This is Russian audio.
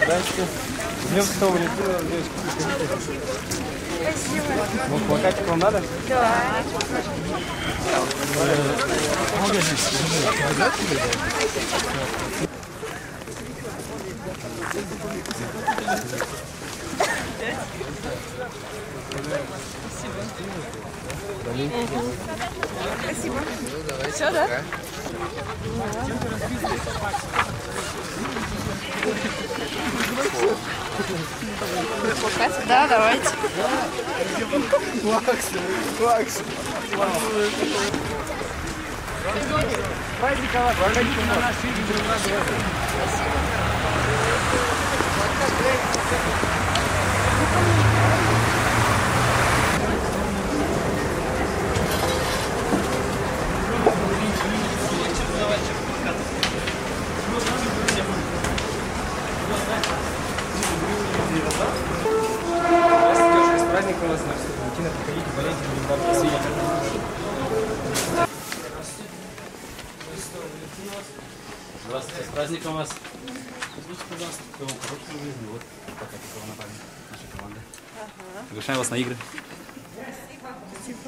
Здравствуйте. С Днем Святого Валентина, девочки. Спасибо. Ну, плакатик вам надо? Да. Спасибо. Все, да? Да, давайте. Макс. Праздника вас, проходите на наш фильм. С праздником вас, Валентина, приходите, болейте, будем вам посвятить. Здравствуйте, с праздником вас. Скажите, пожалуйста, какой вам хорошей жизни. Вот плакатик вам на память нашей команды. Приглашаем вас на игры. Спасибо.